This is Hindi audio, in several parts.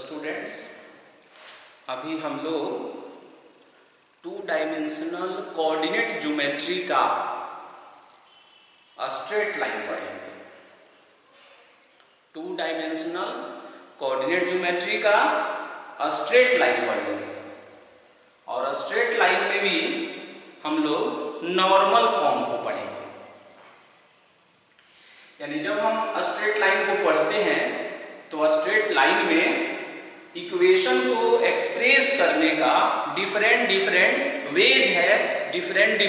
स्टूडेंट्स, अभी हम लोग 2 डायमेंशनल कोऑर्डिनेट ज्योमेट्री का स्ट्रेट लाइन पढ़ेंगे। 2 डायमेंशनल कोऑर्डिनेट ज्योमेट्री का स्ट्रेट लाइन पढ़ेंगे और स्ट्रेट लाइन में भी हम लोग नॉर्मल फॉर्म को पढ़ेंगे। यानी जब हम स्ट्रेट लाइन को पढ़ते हैं तो स्ट्रेट लाइन में इक्वेशन को एक्सप्रेस करने का डिफरेंट वेज है, डिफरेंट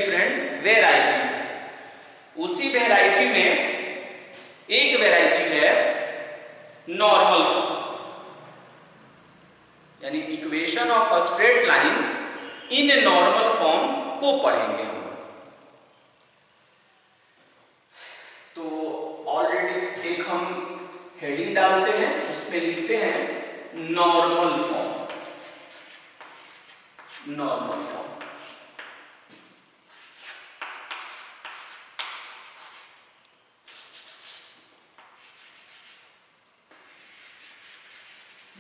वेराइटी है। उसी वेराइटी में एक वेराइटी है नॉर्मल फॉर्म, यानी equation of a straight line in a normal form को पढ़ेंगे हम। तो ऑलरेडी एक हम हेडिंग डालते हैं, उसमें लिखते हैं normal form. Normal form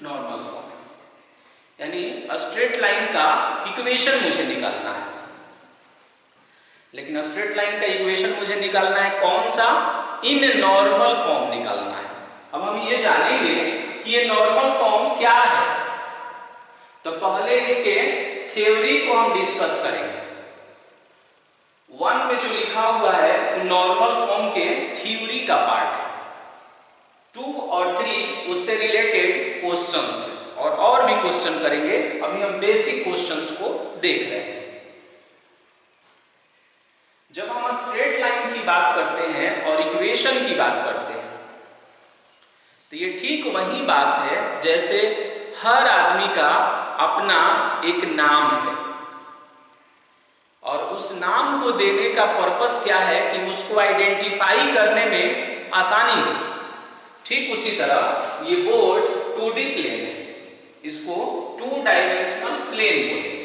normal form यानी स्ट्रेट लाइन का इक्वेशन मुझे निकालना है। लेकिन स्ट्रेट लाइन का इक्वेशन मुझे निकालना है कौन सा? इन नॉर्मल फॉर्म निकालना है। अब हम ये जानेंगे कि ये नॉर्मल फॉर्म क्या है, तो पहले इसके थ्योरी को हम डिस्कस करेंगे। 1 में जो लिखा हुआ है वो नॉर्मल फॉर्म के थ्योरी का पार्ट है। 2 और 3 उससे रिलेटेड क्वेश्चंस है और भी क्वेश्चन करेंगे। अभी हम बेसिक क्वेश्चंस को देख रहे हैं। जब हम स्ट्रेट लाइन की बात करते हैं और इक्वेशन की बात करते हैं तो ये ठीक वही बात है जैसे हर आदमी का अपना एक नाम है और उस नाम को देने का पर्पस क्या है कि उसको आइडेंटिफाई करने में आसानी हो। ठीक उसी तरह ये बोर्ड 2D प्लेन है, इसको 2 डायमेंशनल प्लेन बोलेंगे।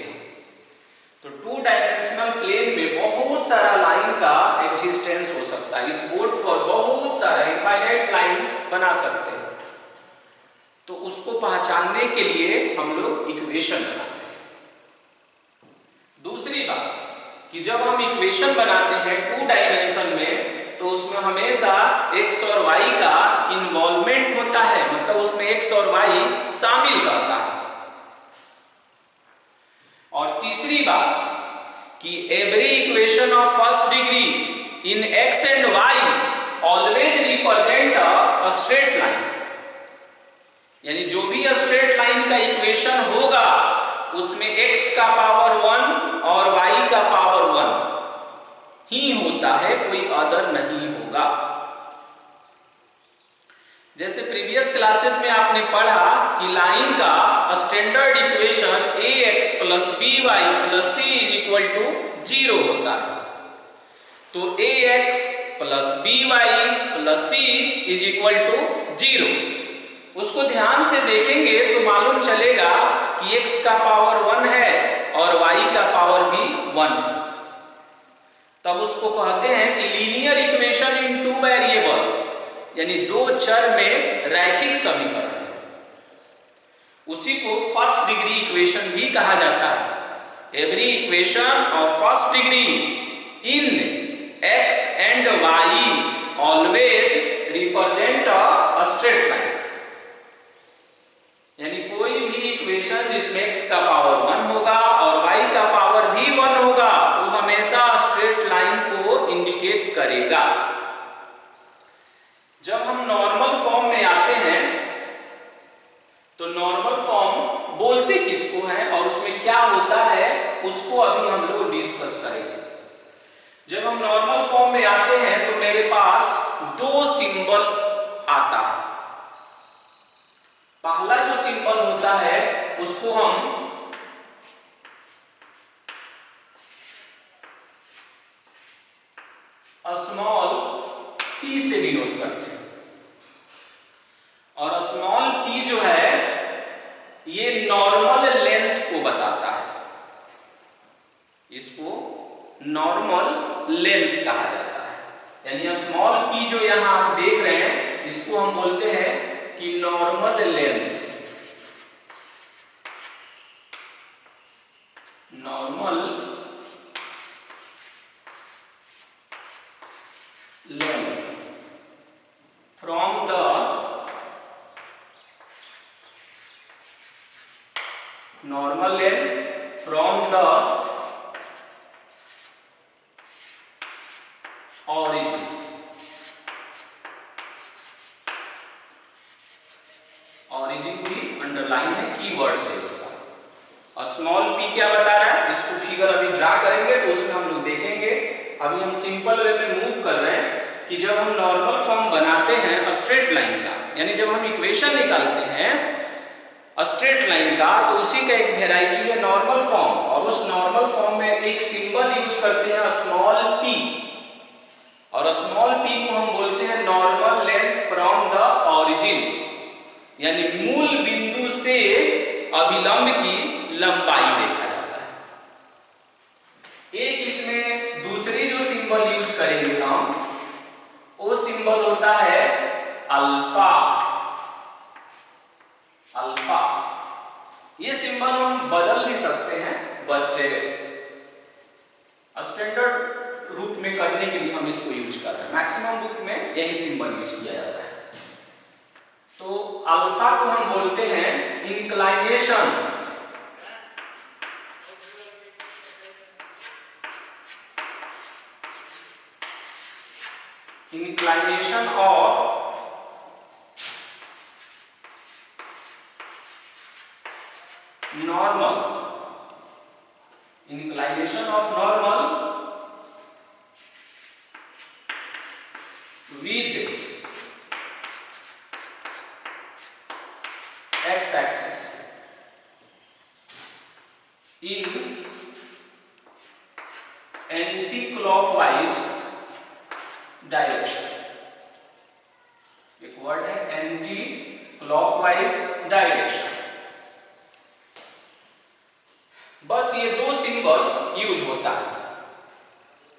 तो 2 डायमेंशनल प्लेन में बहुत सारा लाइन का एग्जिस्टेंस हो सकता है। इस बोर्ड पर बहुत सारा इनफाइनाइट लाइंस बना सकते हैं। तो उसको पहचानने के लिए हम लोग इक्वेशन बनाते हैं। दूसरी बात कि जब हम इक्वेशन बनाते हैं 2 डायमेंशन में तो उसमें हमेशा x और y का इन्वॉल्वमेंट होता है, मतलब उसमें x और y शामिल रहता है। और तीसरी बात कि every equation of first degree in x and y always represent a straight line. यानी जो भी स्ट्रेट लाइन का इक्वेशन होगा उसमें x का पावर 1 और y का पावर 1 ही होता है, कोई अदर नहीं होगा। जैसे प्रीवियस क्लासेज में आपने पढ़ा कि लाइन का standard equation ax + by + c = 0 होता है। तो ax + by + c = 0। उसको ध्यान से देखेंगे तो मालूम चलेगा कि x का पावर 1 है और y का पावर भी 1 है। तब उसको कहते हैं कि लीनियर इक्वेशन इन 2 वेरिएबल्स, यानी 2 चर में रैखिक समीकरण है। उसी को फर्स्ट डिग्री इक्वेशन भी कहा जाता है। Every equation of first degree in x and y always represent a straight line. यानी कोई भी इक्वेशन जिसमें x का पावर 1 होगा और y का पावर भी 1 होगा वो हमेशा स्ट्रेट लाइन को इंडिकेट करेगा। जब हम नॉर्मल फॉर्म में आते हैं तो नॉर्मल फॉर्म बोलते किसको है और उसमें क्या होता है उसको अभी हम लोग डिस्कस करेंगे। जब हम नॉर्मल फॉर्म में आते हैं तो मेरे पास 2 सिंबल आता है। पहला जो सिंबल होता है उसको हम स्मॉल p से डिनोट करते हैं और स्मॉल p जो है ये नॉर्मल लेंथ को बताता है। इसको नॉर्मल लेंथ कहा जाता है। यानी स्मॉल p जो यहां आप देख रहे हैं इसको हम बोलते हैं कि normal length. Normal length from the normal length from the origin. origin भी अंडरलाइन है, कीवर्ड से इसका। और स्मॉल p क्या बता रहा है, इसको फिगर अभी ड्रा करेंगे तो उसमें हम लोग देखेंगे। अभी हम सिंपल वे में मूव कर रहे हैं कि जब हम नॉर्मल फॉर्म बनाते हैं स्ट्रेट लाइन का, यानी जब हम इक्वेशन निकालते हैं स्ट्रेट लाइन का, तो उसी का एक वेराइटी है नॉर्मल फॉर्म, और उस नॉर्मल फॉर्म में एक सिंबल यूज करते हैं स्मॉल p, और स्मॉल p को हम बोलते हैं normal length from the origin, यानी मूल बिंदु से अभिलंब की लंबाई देखा जाता है। एक इसमें दूसरी जो सिंबल यूज करेंगे हम, वो सिंबल होता है अल्फा। अल्फा ये सिंबल हम बदल भी सकते हैं, बट स्टैंडर्ड रूप में करने के लिए हम इसको यूज कर रहे हैं। मैक्सिमम बुक में यही सिंबल यूज किया जाता है। तो अल्फा को हम बोलते हैं inclination. Inclination of normal, inclination of normal with x-axis in anti-clockwise direction। एक वर्ड है anti-clockwise direction। बस ये दो सिंबल यूज होता है।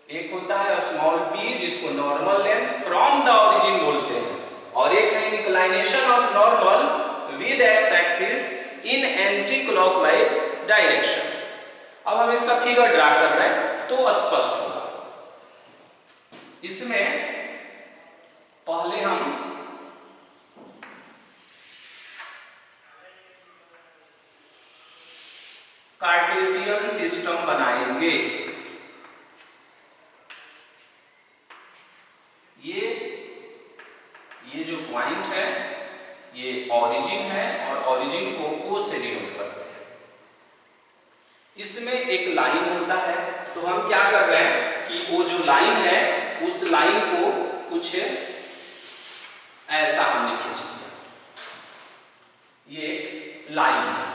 एक होता है स्मॉल p जिसको normal length from the origin बोलते हैं, और एक है inclination of normal with x axis in anti clockwise direction. अब हम इसका फिगर ड्रा कर रहे हैं तो स्पष्ट होगा। इसमें पहले हम कार्टेशियन सिस्टम बनाएंगे। ये जो पॉइंट है ये ओरिजिन है, और ओरिजिन को O से डिनोट करते हैं। इसमें एक लाइन होता है, तो हम क्या कर रहे हैं कि वो जो लाइन है उस लाइन को कुछ ऐसा हमने खींच दिया। ये लाइन है,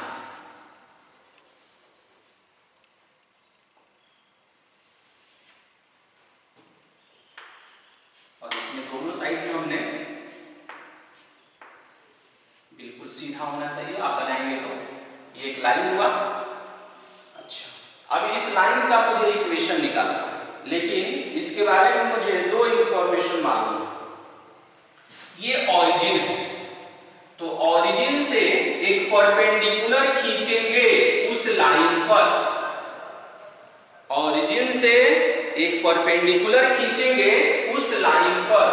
और इसमें दोनों साइड में हमने बिल्कुल सीधा होना चाहिए। आप बनाएंगे तो ये एक लाइन हुआ। अच्छा, अब इस लाइन का मुझे इक्वेशन निकालना है, लेकिन इसके बारे में मुझे दो इंफॉर्मेशन मालूम है। ये ओरिजिन है, तो ओरिजिन से एक परपेंडिकुलर खींचेंगे उस लाइन पर। ओरिजिन से एक परपेंडिकुलर खींचेंगे उस लाइन पर।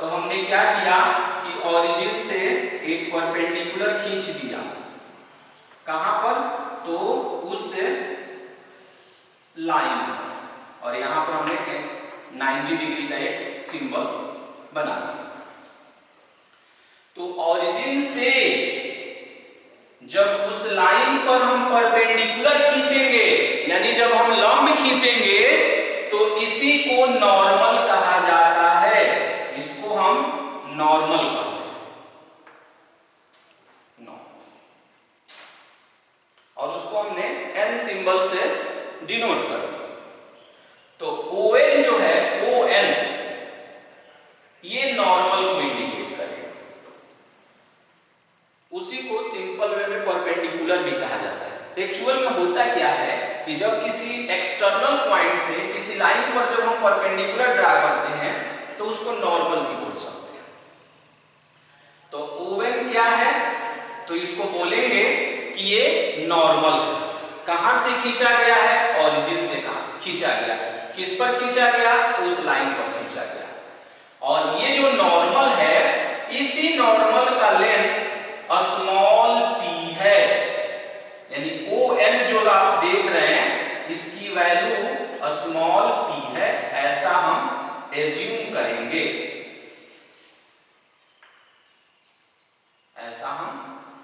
तो हमने क्या किया कि ओरिजिन से एक परपेंडिकुलर खींच दिया। कहां पर? तो उस लाइन पर, और यहां पर हमने 90 डिग्री का एक सिंबल बना दिया। तो ओरिजिन से जब उस लाइन पर हम परपेंडिकुलर खींचेंगे, यानी जब हम लंब खींचेंगे, तो इसी को नॉर्मल कहा जाता है। इसको हम नॉर्मल कहते हैं, और उसको हमने n सिंबल से डिनोट कर दिया। तो ON जो है, ON ये नॉर्मल को इंडिकेट करेगा। उसी को सिंपल वे में परपेंडिकुलर भी कहा जाता है। एक्चुअल में होता क्या है कि जब किसी एक्सटर्नल पॉइंट से किसी लाइन पर जब हम परपेंडिकुलर ड्रा करते हैं तो उसको नॉर्मल भी बोल सकते हैं। तो ON क्या है? तो इसको बोलेंगे कि ये नॉर्मल है। कहां से खींचा गया है? ओरिजिन से कहां खींचा गया है? किस पर खींचा गया? उस लाइन पर खींचा गया। और ये जो नॉर्मल है, इसी नॉर्मल का लेंथ स्मॉल p है, यानी ON जो आप देख रहे हैं इसकी वैल्यू स्मॉल p है, ऐसा हम एज्यूम करेंगे, ऐसा हम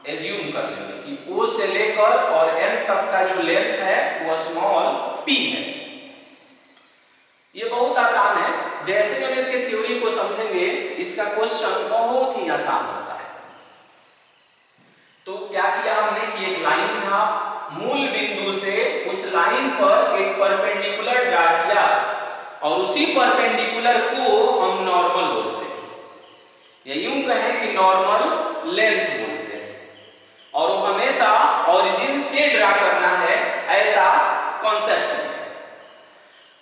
एज्यूम कर लेंगे कि O से लेकर और N तक का जो लेंथ है वो स्मॉल p है। ये बहुत आसान है, जैसे हम इसके थ्योरी को समझेंगे इसका क्वेश्चन बहुत ही आसान होता है। तो क्या किया हमने कि एक लाइन था, मूल बिंदु से उस लाइन पर एक परपेंडिकुलर ड्रा किया और उसी परपेंडिकुलर को हम नॉर्मल बोलते हैं, या यूं कहें कि नॉर्मल लेंथ बोलते हैं, और वो हमेशा ओरिजिन से ड्रा करना है, ऐसा कॉन्सेप्ट है।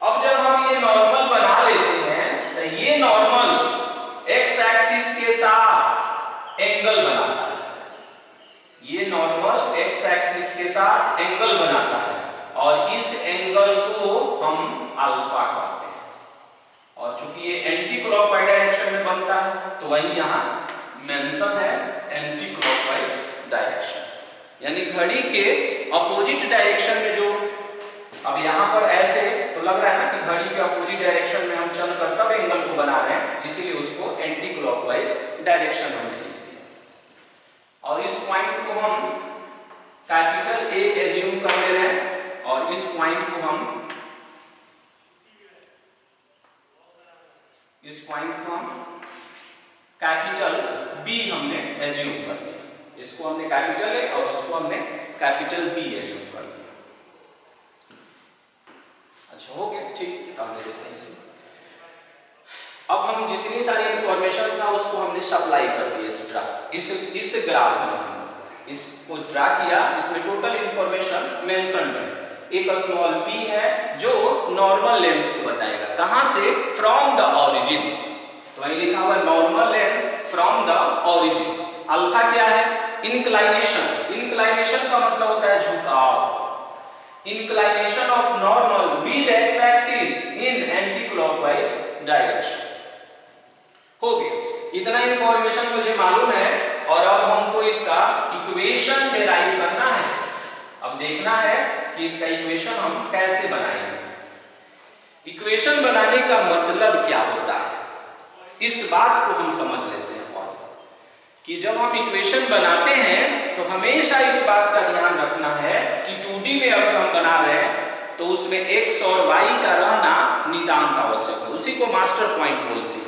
अब जब हम ये नॉर्मल बना लेते हैं तो ये नॉर्मल एक्स एक्सिस के साथ एंगल बनाता है, ये नॉर्मल एक्स एक्सिस के साथ एंगल बनाता है और इस एंगल को हम अल्फा कहते हैं। और चूंकि ये एंटी क्लॉकवाइज डायरेक्शन में बनता है तो वही यहाँ मेंशन है, एंटी क्लॉकवाइज डायरेक्शन, यानी घड़ी के अपोजिट डायरेक्शन में जो, अब यहाँ पर ऐसे तो लग रहा है ना कि घड़ी के अपोजिट डायरेक्शन में हम चलकर तब एंगल को बना रहे हैं, इसीलिए उसको एंटी क्लॉकवाइज डायरेक्शन हमने लिख दिया। और इस पॉइंट को हम कैपिटल A एज्यूम कर ले रहे हैं और इस पॉइंट को हम कैपिटल B हमने एज्यूम कर लिया, इसको हमने कैपिटल A और उसको हमने कैपिटल B एज्यूम कर लिया। अच्छा हो गया, ठीक, अब ले लेते हैं इसे। अब हम जितनी सारी इंफॉर्मेशन था उसको हमने सप्लाई कर दिया इस ग्राफ में, हम इसको ड्रा किया, इसमें टोटल इंफॉर्मेशन मेंशन है। एक स्मॉल p है जो नॉर्मल लेंथ को बताएगा, कहां से? फ्रॉम द ओरिजिन, तो वही लिखा हुआ normal length from the origin. Alpha क्या है? इंक्लाइनेशन, इंक्लाइनेशन का मतलब होता है झुकाव, inclination of normal with x axis in anti-clockwise direction। हो गया, इतना इंफॉर्मेशन मुझे मालूम है और अब हमको इसका इक्वेशन डेराइव करना है। अब देखना है कि इसका इक्वेशन हम कैसे बनाएंगे। इक्वेशन बनाने का मतलब क्या होता है, इस बात को हम समझ लेते हैं कि जब हम इक्वेशन बनाते हैं तो हमेशा इस बात का ध्यान रखना है कि 2D में अगर हम बना रहे हैं तो उसमें x और y का रहना नितांत आवश्यक है, उसी को मास्टर पॉइंट बोलते हैं।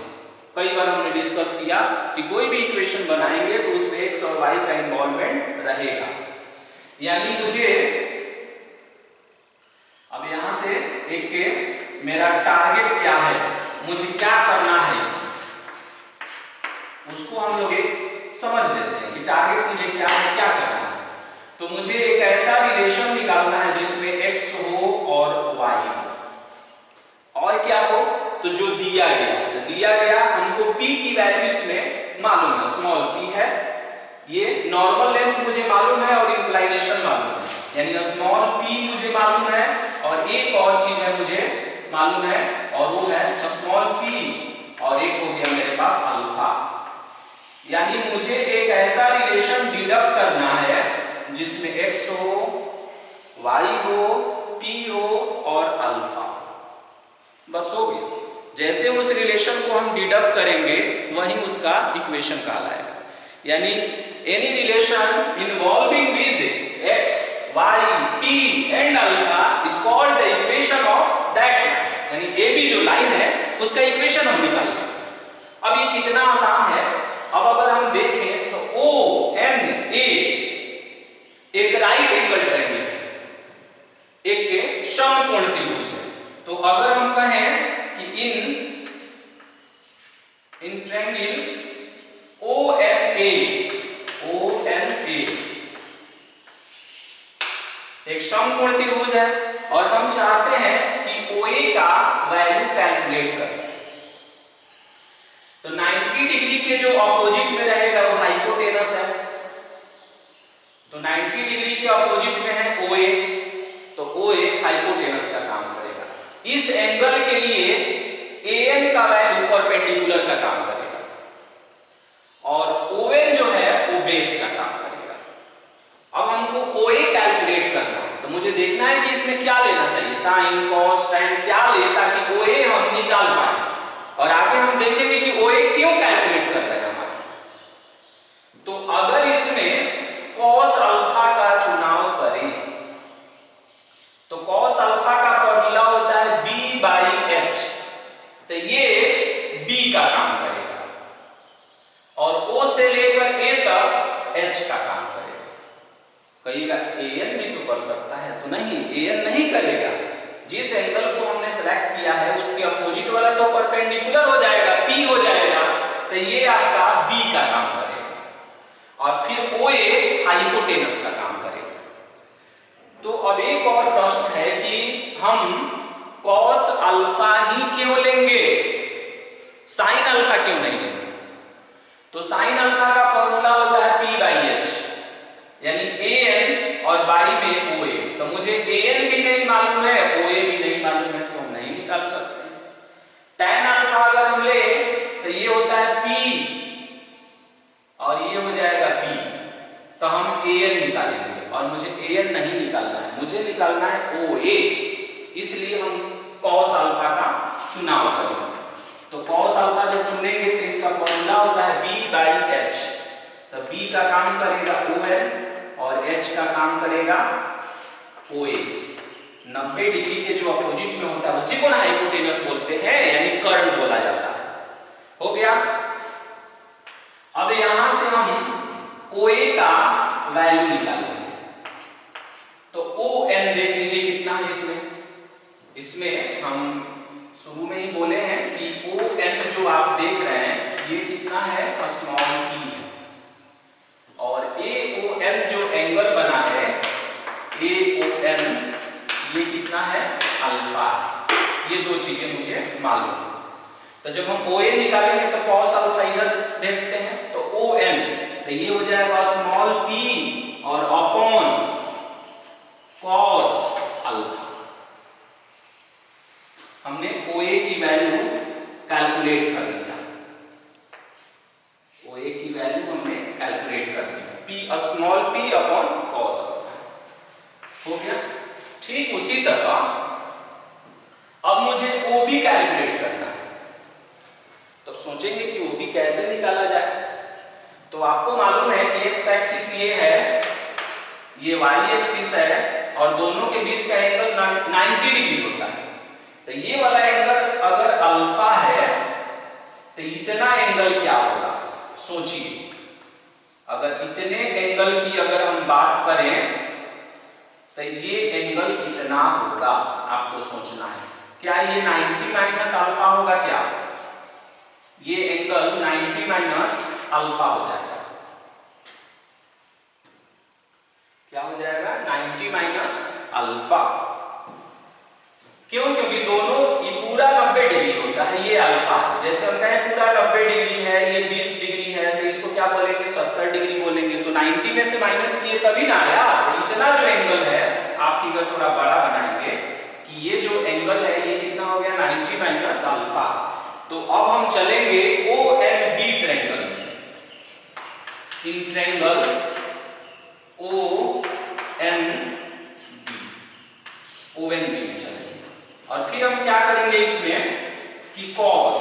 कई बार हमने डिस्कस किया कि कोई भी इक्वेशन बनाएंगे तो उसमें x और y का इन्वॉल्वमेंट रहेगा, यानी मुझे अब यहां से एक मेरा टारगेट क्या है, मुझे क्या करना है, इसमें उसको हम लोग एक समझ लेते हैं कि टारगेट मुझे क्या है, क्या करना है। तो मुझे एक ऐसा रिलेशन निकालना है जिसमें x हो और y हो, और क्या हो तो जो दिया गया, तो दिया गया हमको p की वैल्यू इसमें मालूम है, स्मॉल p है, ये नॉर्मल लेंथ मुझे मालूम है और इंक्लाइनेशन मालूम है, यानी स्मॉल p मुझे मालूम है और एक और चीज है मुझे मालूम है और वो है स्मॉल p, और एक हो गया मेरे पास अल्फा। यानी मुझे एक ऐसा रिलेशन डिडक्ट करना है जिसमें x हो, y हो, p हो और अल्फा, बस हो गया। जैसे उस रिलेशन को हम डिडक्ट करेंगे वही उसका इक्वेशन कहलाएगा, यानी any relation involving with x, y, p and alpha is called the equation of that line, यानी AB जो लाइन है उसका इक्वेशन हम निकालेंगे। अब ये कितना आसान है, अब अगर हम देखें तो ONA एक राइट एंगल ट्रायंगल है, एक समकोण त्रिभुज है, तो अगर हम कहें कि इन ट्रायंगल ONA एक समकोण त्रिभुज है और हम चाहते हैं कि OA का वैल्यू कैलकुलेट करें, तो 90 डिग्री के जो ऑपोजिट में रहेगा वो हाइपोटेनस है, तो 90 डिग्री के ऑपोजिट में है OA इस एंगल के लिए एन का वैल्यू परपेंडिकुलर का काम करेगा और ओएन जो है वो बेस का काम करेगा। अब हमको ओए कैलकुलेट करना है, तो मुझे देखना है कि इसमें क्या लेना चाहिए, साइन कॉस टैन क्या ले, ताकि ओए हम निकाल पाए और आगे हम देखेंगे कि ओए क्यों कैलकुलेट कर रहे हैं हम आगे। तो अगर इसमें कॉस अल्फा का चुनाव करें तो कॉस अल्फा का फॉर्मूला होता है b बाई एच, तो ये b का काम करेगा और o से लेकर a तक h का काम करेगा। कहिएगा an भी तो कर सकता है, तो नहीं, an नहीं करेगा। जिस एंगल को हमने सेलेक्ट किया है उसके अपोजिट वाला तो परपेंडिकुलर हो जाएगा, p हो जाएगा, तो ये आपका b का काम करेगा और फिर oa हाइपोटेनस का काम करेगा। तो अब एक और प्रश्न है कि हम कॉस अल्फा ही क्यों लेंगे, साइन अल्फा क्यों नहीं लेंगे। तो साइन अल्फा का फॉर्मूला होता है p बाई एच, यानी an और बाई में oa। तो मुझे an भी नहीं मालूम है, oa भी नहीं मालूम है, तो हम नहीं निकाल सकते। tan अल्फा अगर हम ले तो ये होता है p और ये हो जाएगा p, तो हम an निकालेंगे और मुझे an नहीं निकालना है, मुझे निकालना है oa, इसलिए हम cos अल्फा का चुनाव करेंगे। तो cos अल्फा जब चुनेंगे तो इसका फॉर्मूला होता है b बाई एच, तो b का काम करेगा on और h का काम करेगा oa। 90 डिग्री के जो अपोजिट में होता है उसी को ना हाइपोटेनस बोलते हैं, यानी कर्ण बोला जाता है। हो गया। अब यहां से हम oa का वैल्यू निकालेंगे, तो on देख लीजिए कितना है इसमें हम शुरू में ही बोले हैं कि on जो आप देख रहे हैं ये कितना है, स्मॉल p है, और AON जो एंगल बना है AON ये कितना है, अल्फा। ये दो चीजें मुझे मालूम है। तो जब हम OA निकालेंगे तो cos अल्फा इधर भेजते हैं, तो ON तो ये हो जाएगा स्मॉल p और अपॉन cos अल्फा। हमने OA की वैल्यू कैलकुलेट कर लिया, OA की वैल्यू हमने कैलकुलेट कर ली, p small p upon cos alpha. हो गया। ठीक उसी तरह अब मुझे OB कैलकुलेट करना है। तब सोचेंगे कि OB कैसे निकाला जाए, तो आपको मालूम है कि एक्स एक्सिस ये है, ये वाई एक्सिस है और दोनों के बीच का एंगल 90 डिग्री होता है। तो ये वाला एंगल अगर अल्फा है तो इतना एंगल क्या होगा, सोचिए। अगर इतने एंगल की अगर हम बात करें तो ये एंगल कितना होगा, आपको सोचना है। क्या ये 90 माइनस अल्फा होगा, क्या ये एंगल 90 माइनस अल्फा हो जाएगा, क्या हो जाएगा, 90 माइनस अल्फा। क्यों, क्योंकि दोनों ये पूरा 90 डिग्री होता है, ये अल्फा है। जैसे हम कहें पूरा 90 डिग्री है, ये 20 डिग्री है, तो इसको क्या बोलेंगे, 70 डिग्री बोलेंगे। तो 90 में से माइनस किए तभी ना आया। तो इतना जो एंगल है, आप फिगर थोड़ा बड़ा बनाएंगे कि ये जो एंगल है ये कितना हो गया, 90 माइनस अल्फा। तो अब हम चलेंगे ONB ट्रायंगल में, इन ट्रायंगल ONB में चलेंगे और फिर हम क्या करेंगे इसमें कि cos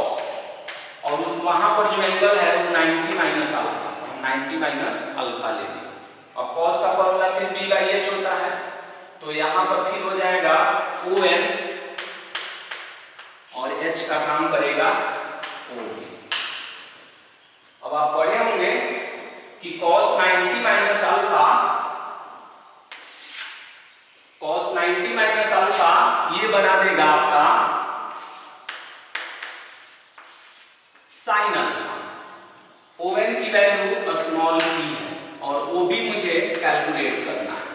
और उस वहां पर जो एंगल है वो 90 माइनस अल्फा, हम 90 माइनस अल्फा लेंगे और cos का फॉर्मूला फिर b बाई h होता है। तो यहां पर फिर हो जाएगा ON और h का काम करेगा OB। अब आप पढ़े होंगे कि cos 90 minus alpha, cos 90 minus alpha ये बना देगा आपका sin अल्फा। ON की वैल्यू स्मॉल p है और OB मुझे कैलकुलेट करना है।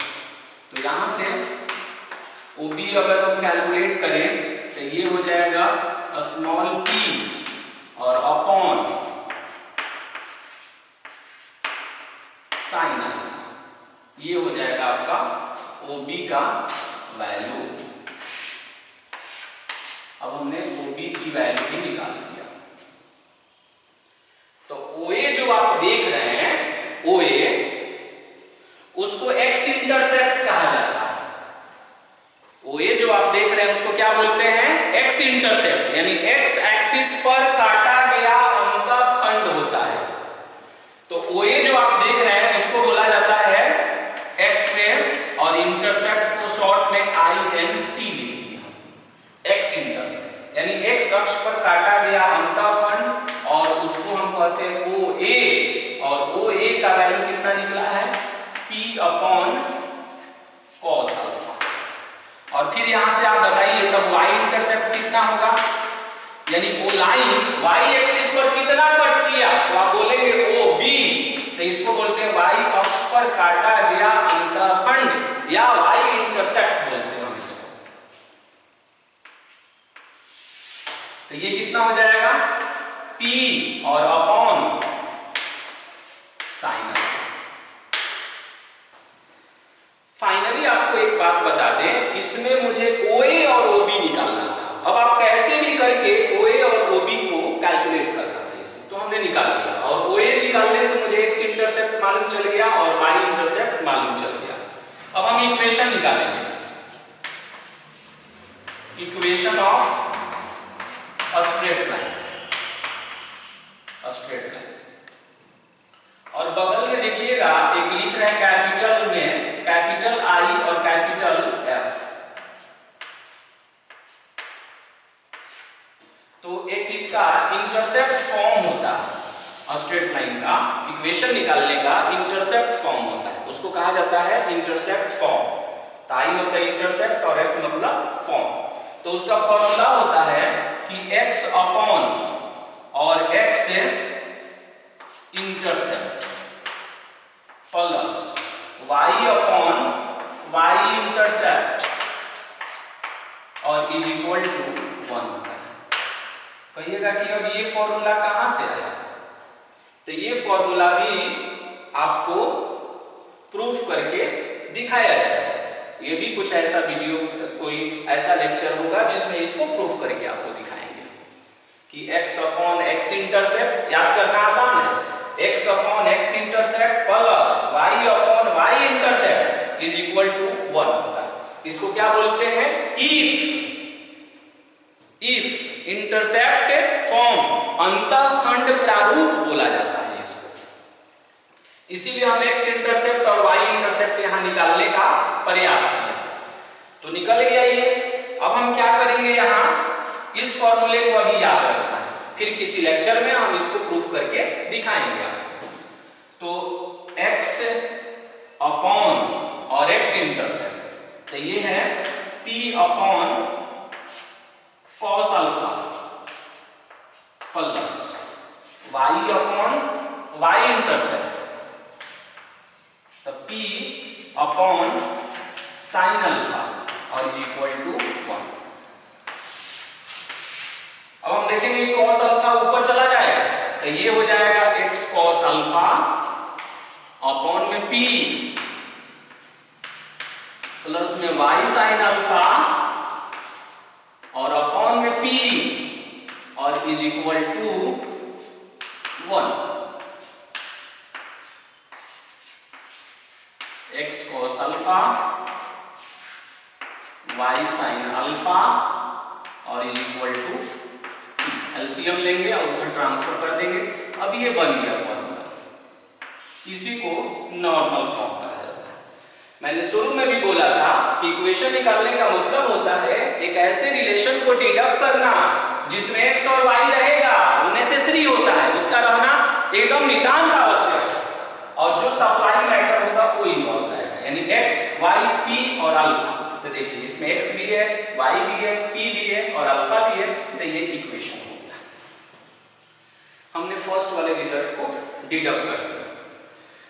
तो यहां से OB अगर हम कैलकुलेट करें तो ये हो जाएगा स्मॉल p और अपॉन sin अल्फा, ये हो जाएगा आपका OB का वैल्यू। अब हमने OB की वैल्यू भी निकाल लिया। तो OA जो आप देख रहे हैं, OA, उसको एक्स इंटरसेप्ट कहा जाता है। OA जो आप देख रहे हैं उसको क्या बोलते हैं? एक्स इंटरसेप्ट, यानी एक्स एक्सिस पर काटा गया अंतःखंड होता है। तो OA जो आप देख रहे हैं उसको बोला जाता है एक्स ए, और इंटरसेप्ट को शॉर्ट में INT लिख दिया, एक्स इंटरसेप्ट, यानी एक्स अक्ष पर काटा गया अंतःखंड, और उसको हम कहते हैं OA, और OA का वैल्यू कितना निकला है? P/cos alpha. और फिर यहां से आप बताइए तब y इंटरसेप्ट कितना होगा, यानी वो लाइन y एक्सिस पर कितना कट किया, तो आप बोलेंगे OB, तो इसको बोलते हैं y अक्ष पर काटा गया अंतःखंड, या y इंटरसेप्ट बोलते हैं हम इसको। तो ये कितना हो जाएगा? P और अपॉन साइन अल्फा। फाइनली आपको एक बात बता दें, इसमें मुझे OA और OB निकालना था। अब आप कैसे भी करके OA और OB को कैलकुलेट करना था इसमें, तो हमने निकाल लिया, और OA निकालने से मुझे एक्स इंटरसेप्ट मालूम चल गया और y इंटरसेप्ट मालूम चल गया। अब हम इक्वेशन निकालेंगे, equation of a straight line, straight line. और बगल में देखिएगा एक लिख रहा है कैपिटल में, कैपिटल I और कैपिटल F। तो एक इसका इंटरसेप्ट फॉर्म होता है, स्ट्रेट लाइन का इक्वेशन निकालने का इंटरसेप्ट फॉर्म होता है, उसको कहा जाता है इंटरसेप्ट फॉर्म। I मतलब इंटरसेप्ट और F मतलब फॉर्म। तो उसका फॉर्मूला होता है कि x अपॉन और x intercept plus y upon y intercept और इज इक्वल टू 1 होता है। कहिएगा कि अब ये फॉर्मूला कहां से आया? तो ये फॉर्मूला भी आपको प्रूफ करके दिखाया जाएगा। ये भी कुछ ऐसा वीडियो, कोई ऐसा लेक्चर होगा जिसमें इसको प्रूफ करके आपको दिखाएंगे कि x अपॉन x इंटरसेप्ट, याद करना आसान है, x upon x intercept plus y upon y intercept is equal to 1 होता है। इसको क्या बोलते हैं? इफ इंटरसेप्ट फॉर्म, अंतःखंड प्रारूप बोला जाता है इसको। इसीलिए हम x इंटरसेप्ट और y इंटरसेप्ट यहां निकालने का प्रयास किया, तो निकल गया ये। अब हम क्या करेंगे, यहां इस फॉर्मूले को अभी याद रखना है, फिर किसी लेक्चर में हम इसको प्रूफ करके दिखाएंगे आपको। तो x अपॉन और x इंटरसेप्ट, तो ये है P upon cos alpha plus y upon y intercept, तो P अपॉन साइन अल्फा और इज इक्वल टू 1। अब हम देखेंगे cos अल्फा ऊपर चला जाएगा, तो ये हो जाएगा x cos अल्फा अपॉन में P प्लस में y साइन अल्फा और अपॉन में P और is equal to 1। x cos alpha y sine alpha और इज इक्वल टू, एलसीएम लेंगे और उधर ट्रांसफर कर देंगे। अब ये बन गया फॉर्मूला, इसी को नॉर्मल फॉर्म कहा जाता है। मैंने शुरू में भी बोला था कि इक्वेशन निकालने का मतलब होता है एक ऐसे रिलेशन को डिडक्ट करना जिसमें x और y रहेगा, वो नेसेसरी होता है, उसका रहना एकदम नितांत आवश्यक है, और जो सप्लाई मैटर होता वो इन्वॉल्व रहेगा, यानी x, y, p और अल्फा। तो देखिए इसमें x भी है, y भी है, p भी है और अल्फा भी है, तो ये इक्वेशन हो गया। हमने फर्स्ट वाले रिजल्ट को डिडक्ट कर दिया।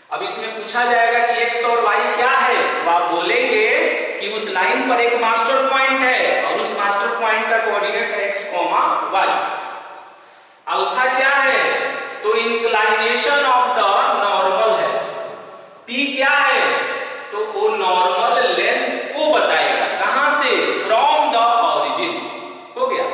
अब इसमें पूछा जाएगा कि x और y क्या है, तो आप बोलेंगे कि उस लाइन पर एक मास्टर पॉइंट है और उस मास्टर पॉइंट का कोऑर्डिनेट है x, y। अल्फा क्या है, तो इंक्लाइनेशन ऑफ द नॉर्मल है। p क्या है, तो वो नॉर्मल लेंथ को बताएगा, कहां से, फ्रॉम द ओरिजिन। हो गया।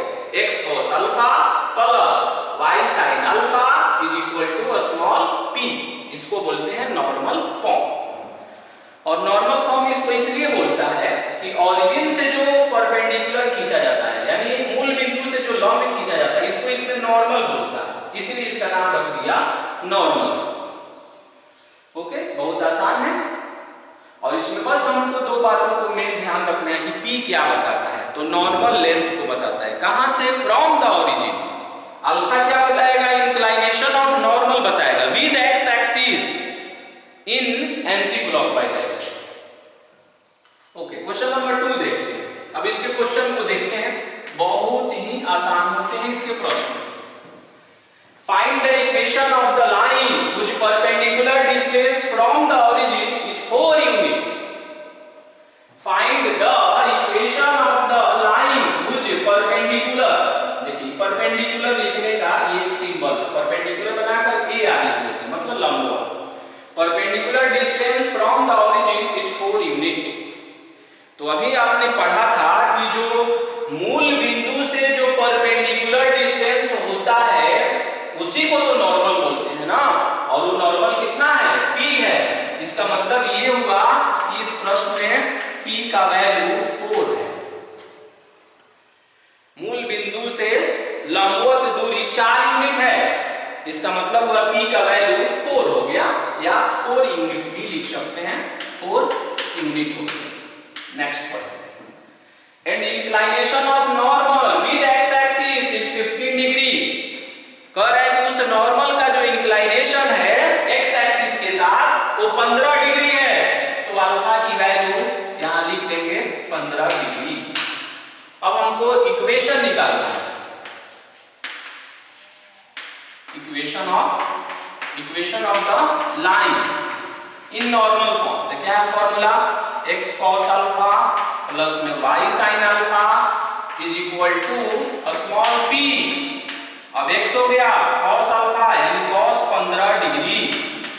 नॉर्मल। ओके, बहुत आसान है। और इसमें बस हमको दो बातों को मेन ध्यान रखना है कि P क्या बताता है, तो नॉर्मल लेंथ को बताता है। कहां से? From the origin. अल्फा क्या बताएगा? इंक्लाइनेशन ऑफ नॉर्मल बताएगा with x axis in anti clockwise direction. Okay, question number 2 देखते हैं। अब इसके क्वेश्चन को देखते हैं, बहुत ही आसान होते हैं इसके प्रश्न। Find the equation of the line which perpendicular distance from the origin is 4 unit. Find the equation of the line which perpendicular, देखिए परपेंडिकुलर लिखने का ये एक सिंबल है, परपेंडिकुलर बनाकर ए आर लिख लेते हैं, मतलब लंबवत। Perpendicular distance from the origin is 4 unit. तो अभी आपने पढ़ा था कि जो मूल बिंदु से जो परपेंडिकुलर डिस्टेंस होता है उसी को तो नॉर्मल बोलते हैं ना, और वो नॉर्मल कितना है? P है। इसका मतलब ये हुआ कि इस प्रश्न में P का वैल्यू 4 है। मूल बिंदु से लंबवत दूरी 4 यूनिट है, इसका मतलब हुआ P का वैल्यू 4 हो गया, या 4 यूनिट भी लिख सकते हैं, 4 यूनिट हो गया। नेक्स्ट पढ़ते हैं। And inclination of normal with x axis is 15 degree. कह रहा है कि उस नॉर्मल का जो इंक्लाइनेशन है एक्स एक्सिस के साथ वो 15 डिग्री है, तो अल्फा की वैल्यू यहां लिख देंगे 15 डिग्री। अब हमको इक्वेशन निकालना है, equation of the line in normal form. तो क्या है formula? x cos alpha plus में y sin alpha is equal to small p। अब x हो गया cos अल्फा यानी cos 15 degree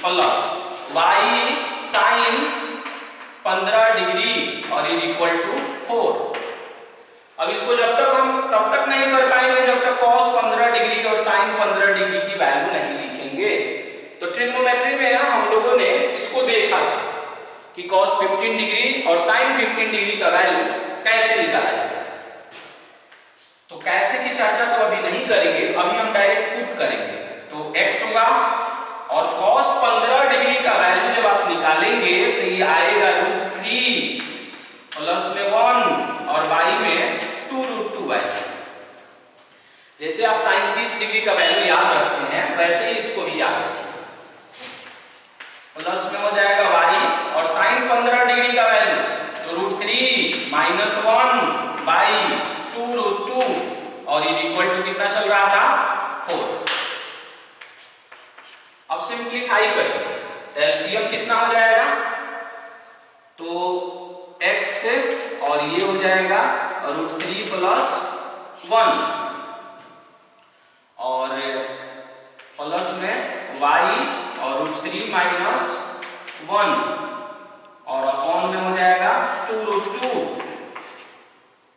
plus y sin 15 degree और इज इक्वल टू 4। अब इसको जब तक हम तब तक नहीं कर पाएंगे जब तक cos 15 डिग्री और sin 15 डिग्री की वैल्यू नहीं लिखेंगे। तो ट्रिग्नोमेट्री में हम लोगों ने इसको देखा था कि cos 15 डिग्री और sin 15 डिग्री का वैल्यू कैसे निकाला जाता है। तो कैसे की चर्चा तो अभी नहीं करेंगे, अभी हम डायरेक्ट पुट करेंगे। तो x होगा और cos 15 डिग्री का वैल्यू जब आप निकालेंगे तो ये आएगा √3 प्लस में 1 और y में 2√2y। जैसे आप sin 30 डिग्री का वैल्यू याद रखते हैं वैसे ही इसको भी याद रखें। प्लस में हो जाएगा y और sin 15 डिग्री का वैल्यू तो √3 माइनस 1 बाई 2√2 और इज इक्वल टू कितना चल रहा था? 4। अब सिंप्लीफाई करें तो एलसीएम कितना हो जाएगा? तो x और ये हो जाएगा √3 प्लस 1 और प्लस में y और √3 माइनस 1 और अपॉन में हो जाएगा 2√2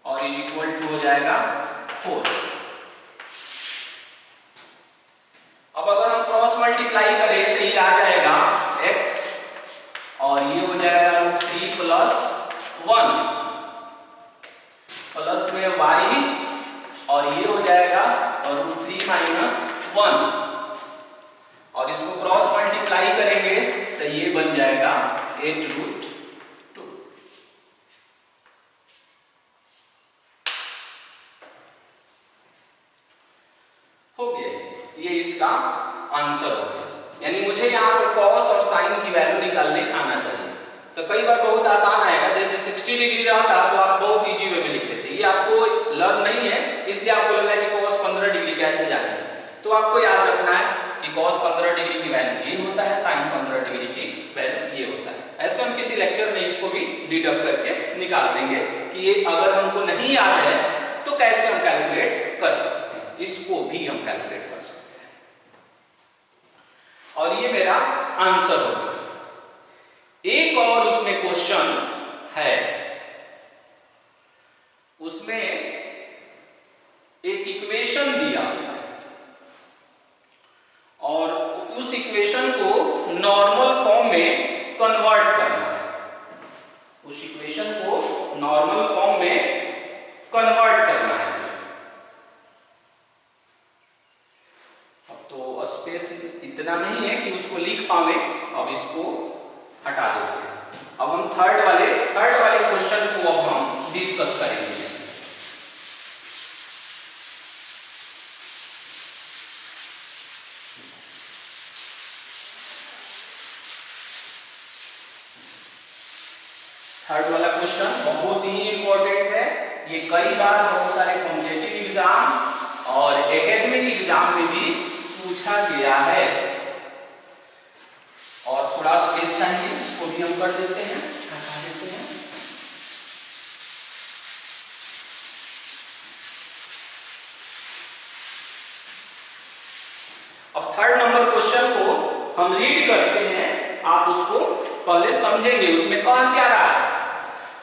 और इज इक्वल टू हो जाएगा 4। अब अगर हम क्रॉस मल्टीप्लाई करें तो ये आ जाएगा x और ये हो जाएगा √3 प्लस 1 प्लस में y और ये हो जाएगा √3 माइनस 1 और इसको क्रॉस मल्टीप्लाई करेंगे तो ये बन जाएगा 8√2। हो गया, ये इसका आंसर हो गया। यानी मुझे यहाँ पर cos और sin की वैल्यू निकालने आना चाहिए। तो कई बार बहुत आसान आएगा, जैसे 60 डिग्री रहता तो आप बहुत इजी वे में लिख लेते। ये आपको लर्न नहीं है इसलिए आपको लग रहा है कि cos 15 डिग्री कैसे जाना है। तो आपको याद रखना है कि cos 15 डिग्री की वैल्यू ये होता है, sin 15 डिग्री की वैल्यू ये होता है। ऐसे हम किसी लेक्चर में इसको भी डिडक्ट करके निकाल देंगे कि ये अगर हमको नहीं याद है तो कैसे हम कैलकुलेट कर सकते हैं, इसको भी हम कैलकुलेट कर सकते हैं। और ये मेरा आंसर हो गया। एक और उसमें क्वेश्चन है, उसमें एक इक्वेशन दिया और उस इक्वेशन को नॉर्मल फॉर्म में कन्वर्ट करना है। उस इक्वेशन को नॉर्मल फॉर्म में कन्वर्ट करना है। अब तो स्पेस इतना नहीं थर्ड वाला क्वेश्चन बहुत ही इंपॉर्टेंट है, ये कई बार बहुत सारे कॉम्पिटिटिव एग्जाम और एकेडमिक एग्जाम में भी पूछा गया है। और थोड़ा स्पेस चाहिए, इसको भी हम कर देते हैं, हटा देते हैं। अब थर्ड नंबर क्वेश्चन को हम रीड करते हैं, आप उसको पहले समझेंगे उसमें कहा क्या रहा है।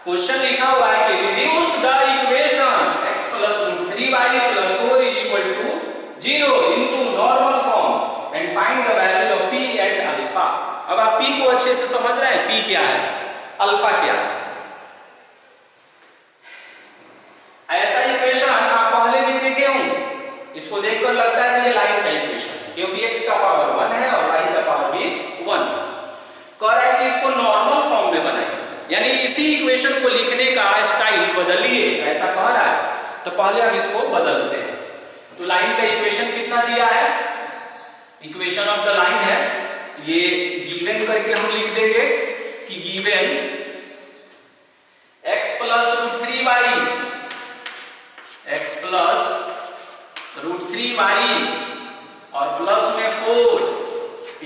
क्वेश्चन लिखा हुआ है कि reduce the equation x + √3y + 4 = 0 into normal form and find the value of p and alpha. अब आप p को अच्छे से समझ रहे हैं, p क्या है, अल्फा क्या है। ऐसा इक्वेशन आप पहले भी देखे होंगे, इसको देखकर लगता है कि ये लाइन का इक्वेशन है, क्योंकि x का पावर 1 है और y का पावर भी 1 है। कह रहा है कि इसको नॉर्मल फॉर्म में बनाइए, यानी इसी इक्वेशन को लिखने का स्टाइल बदलिए, ऐसा कह रहा है। तो पहले हम इसको बदलते हैं। तो लाइन का इक्वेशन कितना दिया है, इक्वेशन ऑफ द लाइन है, ये गिवन करके हम लिख देंगे कि गिवन x + √3y और प्लस में 4 =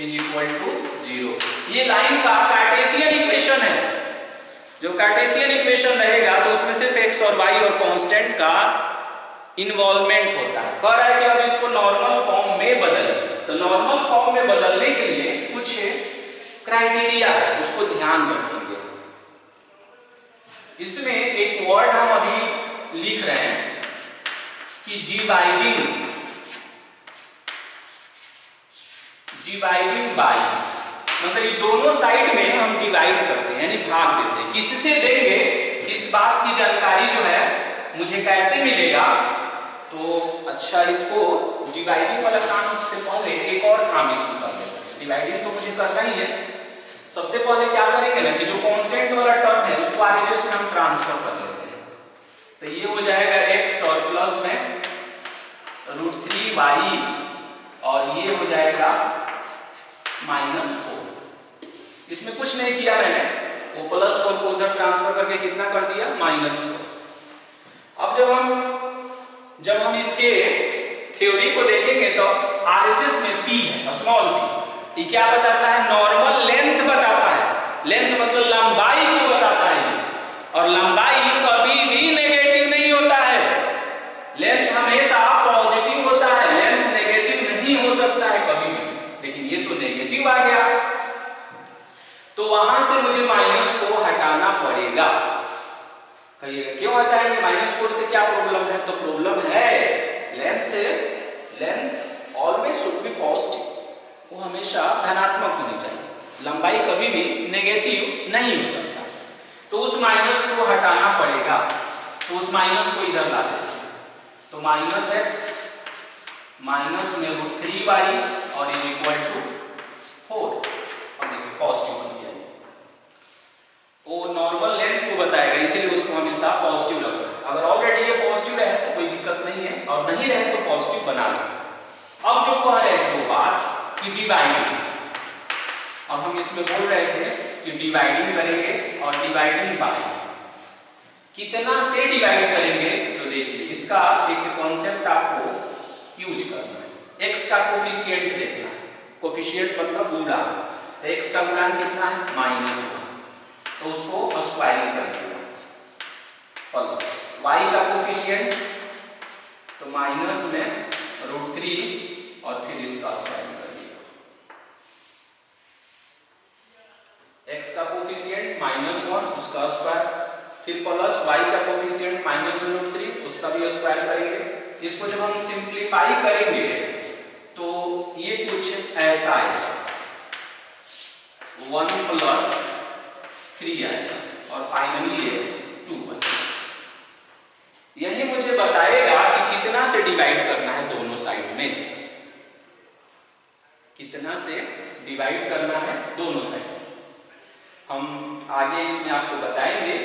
0। ये लाइन का कार्टेशियन इक्वेशन है। जो कार्टेशियन इक्वेशन रहेगा तो उसमें सिर्फ x और y और कांस्टेंट का इन्वॉल्वमेंट होता है। कह रहा है कि अब इसको नॉर्मल फॉर्म में बदलिए। तो नॉर्मल फॉर्म में बदलने के लिए कुछ क्राइटेरिया है, उसको ध्यान रखेंगे। इसमें एक वर्ड हम अभी लिख रहे हैं कि डिवाइडिंग बाय, मतलब ये दोनों साइड में हम डिवाइड करते हैं, यानी भाग देते हैं। किससे देंगे, इस बात की जानकारी जो है मुझे कैसे मिलेगा। तो अच्छा, इसको डिवाइडिंग वाला काम से पहले एक और काम इसमें कर लेते हैं। डिवाइडिंग तो मुझे करना ही है। सबसे पहले क्या करेंगे ना कि जो कांस्टेंट वाला टर्म है उसको आरएचएस में हम ट्रांसफर कर लेते हैं। तो ये हो जाएगा x और प्लस में √3y और ये हो जाएगा -4। इसमें कुछ नहीं किया मैंने, वो +4 को उधर ट्रांसफर करके कितना कर दिया, -4। अब जब हम इसके थ्योरी को देखेंगे तो आरएचएस में p है, स्मॉल p। ये क्या बताता है, नॉर्मल लेंथ बताता है। लेंथ मतलब लंबाई को बताता है, और लंबाई कभी भी नेगेटिव नहीं होता है। लेंथ हमेशा पॉजिटिव होता है, लेंथ नेगेटिव नहीं हो सकता है कभी भी। लेकिन ये तो नेगेटिव आ गया, तो वहां से मुझे माइनस को हटाना पड़ेगा। कहिएगा क्यों हटाएंगे, -4 से क्या प्रॉब्लम है। तो प्रॉब्लम है length always should be positive, वो हमेशा धनात्मक होनी चाहिए। लंबाई कभी भी नेगेटिव नहीं हो सकता। तो उस माइनस को हटाना पड़ेगा, तो उस माइनस को इधर ला देते हैं। तो -x माइनस में √3y और = 4, और देखिए पॉजिटिव बन गया। वो नॉर्मल लेंथ को बताएगा, इसीलिए उसको हमेशा पॉजिटिव रखना है। अगर ऑलरेडी ये पॉजिटिव रहे तो कोई दिक्कत नहीं है, और नहीं रहे तो पॉजिटिव बना लो। अब जो कह रहे थे वो बात कि डिवाइडिंग, अब हम इसमें बोल रहे थे कि डिवाइडिंग करेंगे और डिवाइडिंग बाय कितना से डिवाइड करेंगे। तो देखिए इसका एक कॉन्सेप्ट आपको यूज करना है। x का कोफिशिएंट देखना है, कोफिशिएंट मतलब गुणा। तो x का गुणांक कितना है, -1, तो उसको स्क्वायरिंग कर देगा। प्लस y का कोफिशिएंट तो माइनस में √3 और फिर इसका स्क्वायरिंग कर दिया। x का कोफिशिएंट -1 उसका स्क्वायर, फिर प्लस y का कोफिशिएंट -√3 उसका भी स्क्वायर करेंगे। इसको जब हम सिंप्लीफाई करेंगे तो ये कुछ ऐसा आएगा, 1 + 3 आएगा और फाइनली ये 2 बनेगा। यही मुझे बताएगा कि कितना से डिवाइड करना है दोनों साइड में, कितना से डिवाइड करना है दोनों साइड। हम आगे इसमें आपको बताएंगे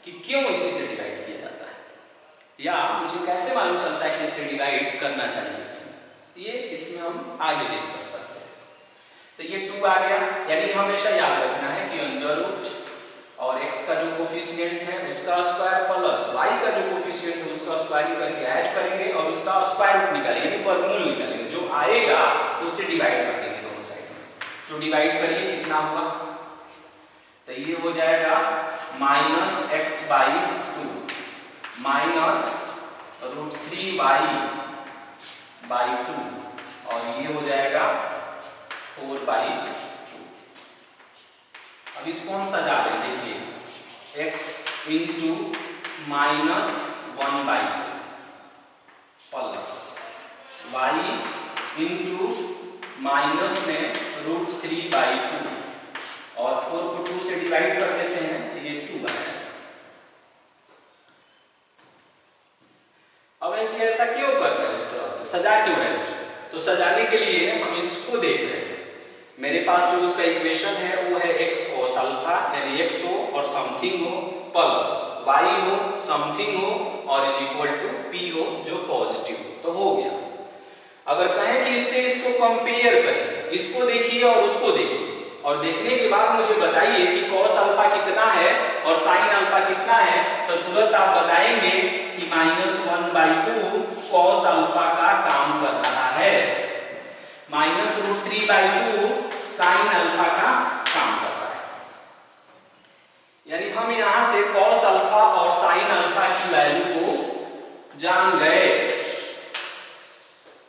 कि क्यों इसी से डिवाइड किया जाता है, या मुझे कैसे मालूम चलता है कि इससे डिवाइड करना चाहिए। ये इसमें हम आगे डिस्कस करते हैं। तो ये 2 आ गया, यानी हमेशा याद रखना है कि अंडर रूट और x का जो कोफिशिएंट है उसका स्क्वायर प्लस y का जो कोफिशिएंट है उसका स्क्वायर करके ऐड करेंगे और उसका स्क्वायर रूट निकालेंगे, यानी वर्गमूल निकालेंगे। जो आएगा उससे डिवाइड कर देंगे दोनों साइड में। तो डिवाइड करिए, कितना होगा? तो ये हो जाएगा -x/2 माइनस √3y/2 और ये हो जाएगा 4/2। अब इसको हम सजा दें, देखिए x into -1/2 plus y into minus में √3/2 और 4 को 2 से डिवाइड कर देते हैं तो ये 2 आएगा। अब ये ऐसा क्यों कर रहे हैं, उस तरह से सजा क्यों रहे हैं उसको? तो सजाने के लिए हम इसको देख रहे हैं। मेरे पास जो उसका इक्वेशन है वो है x cos अल्फा, यानी x हो और समथिंग हो प्लस y हो समथिंग हो और इज इक्वल टू p हो जो पॉजिटिव हो। तो हो गया। अगर कहें कि इससे इसको कंपेयर करें, इसको देखिए और उसको देखिए और देखने के बाद मुझे बताइए कि cos अल्फा कितना है और sin अल्फा कितना है, तो तुरंत आप बताएंगे कि -1/2 cos अल्फा का काम कर रहा है, -√3/2 sin अल्फा का काम कर रहा है। यानी हम यहां से cos अल्फा और sin अल्फा की वैल्यू को जान गए।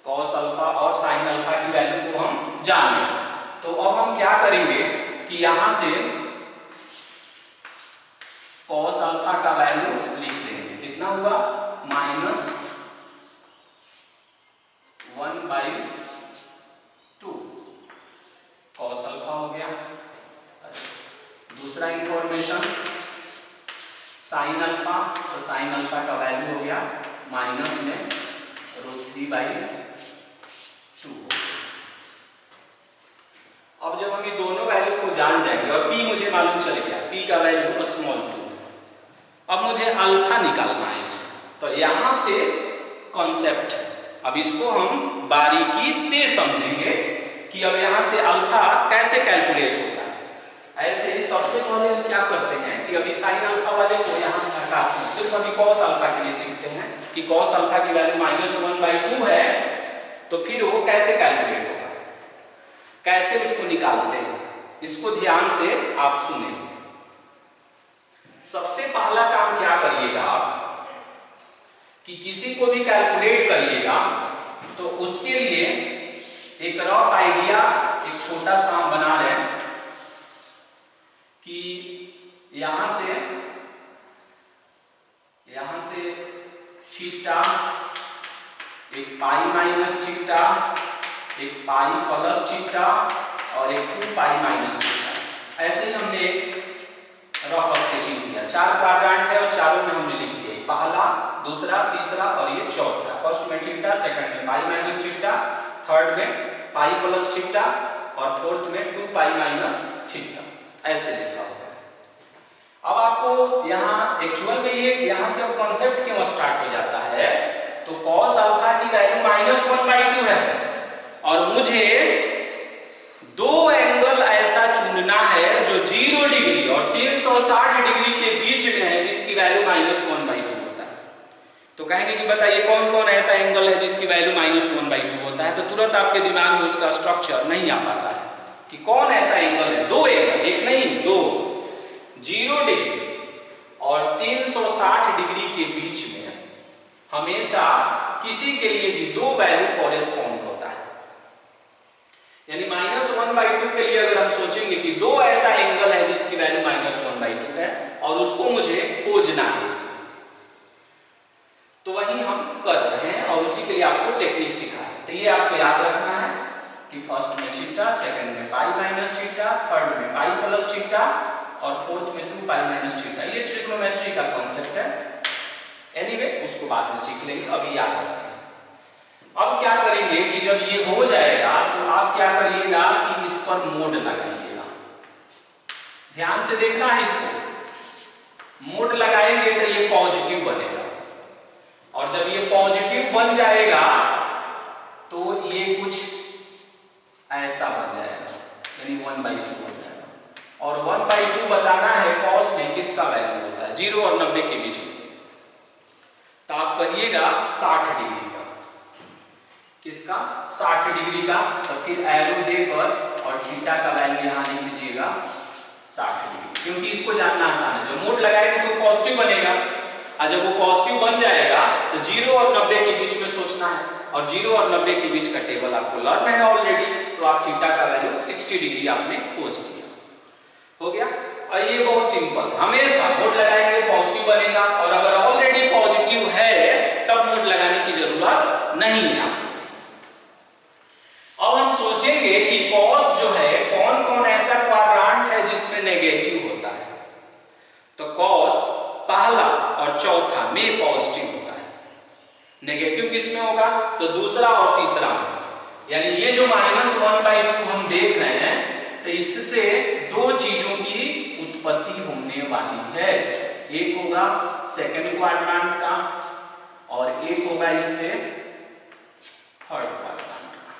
cos अल्फा और sin अल्फा की वैल्यू को हम जान गए। तो अब हम क्या करेंगे कि यहां से cos अल्फा का वैल्यू लिख देंगे, कितना हुआ -1/2 cos अल्फा हो गया। दूसरा इंफॉर्मेशन sin अल्फा, तो sin अल्फा का वैल्यू हो गया माइनस में √3/2। अब जब हम ये दोनों वैल्यू को जान जाएंगे और p मुझे मालूम चल गया, p का वैल्यू (2). अब मुझे अल्फा निकालना है इसमें, तो यहां से कॉन्सेप्ट है। अब इसको हम बारीकी से समझेंगे कि अब यहां से अल्फा कैसे कैलकुलेट होता है। ऐसे सबसे पहले हम क्या करते हैं कि अभी साइन अल्फा वाले को यहां से हटाते हैं, सिर्फ अभी cos अल्फा के लिए सीखते हैं कि cos अल्फा की वैल्यू -1/2 है, तो फिर वो कैसे कैलकुलेट होगा, कैसे उसको निकालते हैं, इसको ध्यान से आप सुनें। सबसे पहला काम क्या करिएगा आप कि किसी को भी कैलकुलेट करिएगा तो उसके लिए एक रफ आइडिया, एक छोटा सा हम बना लें कि यहां से थीटा, एक पाई माइनस थीटा, एक पाई प्लस थीटा और एक 2 पाई माइनस थीटा। ऐसे ही हमने एक रफ स्केचिंग किया। 4 क्वाड्रेंट है और चारों में हमने लिख दिया, पहला, दूसरा, तीसरा और ये चौथा। फर्स्ट में थीटा, सेकंड में पाई माइनस थीटा, थर्ड में पाई प्लस थीटा और फोर्थ में 2 पाई माइनस थीटा, ऐसे लिखा हुआ है। अब आपको यहाँ एक्चुअल में ये यहाँ से अब कॉन्सेप्ट क्यों स्टार्ट हो जाता है, तो cos अल्फा की वैल्यू -1/2 है और मुझे दो एंगल ऐसा चुनना है जो 0 डिग्री और 360 डिग्री के बीच में है, जिसकी वैल्यू -1/2 होता है। तो कहेंगे कि बताइए कौन कौन ऐसा एंगल है जिसकी वैल्यू -1/2 होता है, तो तुरंत आपके दिमाग में उसका स्ट्रक्चर नहीं आ पाता है कि कौन ऐसा एंगल है। दो एंगल, एक नहीं दो, 0 डिग्री और 360 डिग्री के बीच में हमेशा किसी के लिए भी दो वैल्यू कॉरेस्पॉन्ड होता है। यानी -1/2 के लिए अगर हम सोचेंगे कि दो ऐसा एंगल है जिसकी वैल्यू -1/2 है और उसको मुझे खोजना है इसमें, तो वही हम कर रहे हैं और उसी के लिए आपको टेक्निक सिखा है। तो ये आपको याद रखना है कि फर्स्ट में थीटा, सेकंड में पाई माइनस थीटा, थर्ड में पाई प्लस थीटा और फोर्थ में 2 पाई माइनस थीटा। ये ट्रिग्नोमेट्री का कॉन्सेप्ट है। एनीवे उसको बाद में सीख लेंगे, अभी याद रखते हैं। अब क्या करेंगे कि जब ये हो जाएगा तो आप क्या करिएगा कि इस पर मोड लगाइएगा। ध्यान से देखना है इसको, मोड लगाएंगे तो ये पॉजिटिव बनेगा और जब ये पॉजिटिव बन जाएगा तो ये कुछ ऐसा बन जाएगा, यानी 1/2 हो जाएगा। और 1/2 बताना है cos में है 0 और 90 के बीच में, तो आप कहिएगा 60 डिग्री का। किसका? 60 डिग्री का। तो फिर एरो देकर और थीटा का वैल्यू यहाँ लिख लीजिएगा 60 डिग्री, क्योंकि इसको जानना आसान है। जब मोड लगाएंगे तो पॉजिटिव बनेगा, और जब वो पॉजिटिव बन जाएगा तो 0 और 90 के बीच में सोचना है, और 0 और 90 के बीच का टेबल आपको लर्न है ऑलरेडी, तो आप थीटा का वैल्यू 60 डिग्री आपने खोज दिया। हो गया। और ये बहुत सिंपल, हमेशा मोड लगाएंगे पॉजिटिव बनेगा, और अगर ऑलरेडी पॉजिटिव है तब मोड लगाने की जरूरत नहीं है आपको। अब हम सोचेंगे कि कॉस जो है कौन कौन ऐसा क्वाड्रांट है जिसमें नेगेटिव होता है। तो कॉस पहला और चौथा में पॉजिटिव होता है, नेगेटिव किसमें होगा? तो दूसरा और तीसरा में। यानी ये जो -1/2 हम देख रहे हैं, तो इससे दो चीजों की उत्पत्ति होने वाली है। एक होगा सेकंड क्वाड्रांट का और एक होगा इससे थर्ड क्वाड्रांट का।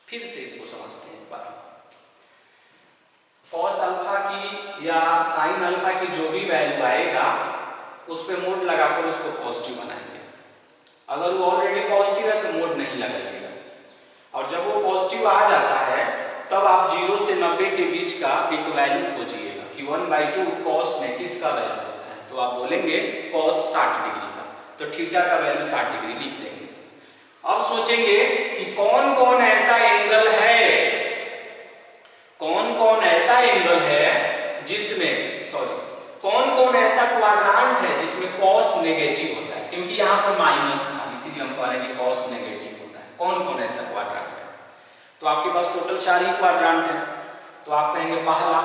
फिर से इसको समझते हैं एक बार। कॉस अल्फा की या साइन अल्फा की जो भी वैल्यू आएगा उस पे मोड लगाकर उसको पॉजिटिव बनाएंगे। अगर वो ऑलरेडी पॉजिटिव है तो मोड नहीं लगाइएगा, और जब वो पॉजिटिव आ जाता है तब आप 0 से 90 के बीच का एक वैल्यू खोजिएगा कि 1/2 कॉस में किसका वैल्यू होता है। तो आप बोलेंगे कॉस 60 डिग्री का, तो थीटा का वैल्यू 60 डिग्री लिख देंगे। अब सोचेंगे कि कौन कौन ऐसा एंगल है, कौन कौन ऐसा एंगल है जिसमें कौन कौन ऐसा क्वाड्रांट है जिसमें कॉस नेगेटिव होता है, क्योंकि यहाँ पर माइनस था इसीलिए हम कह रहे हैं कि कॉस नेगेटिव होता है। कौन कौन ऐसा क्वाड्रांट है? तो आपके पास टोटल 4 ही क्वाड्रांट है। तो आप कहेंगे पहला,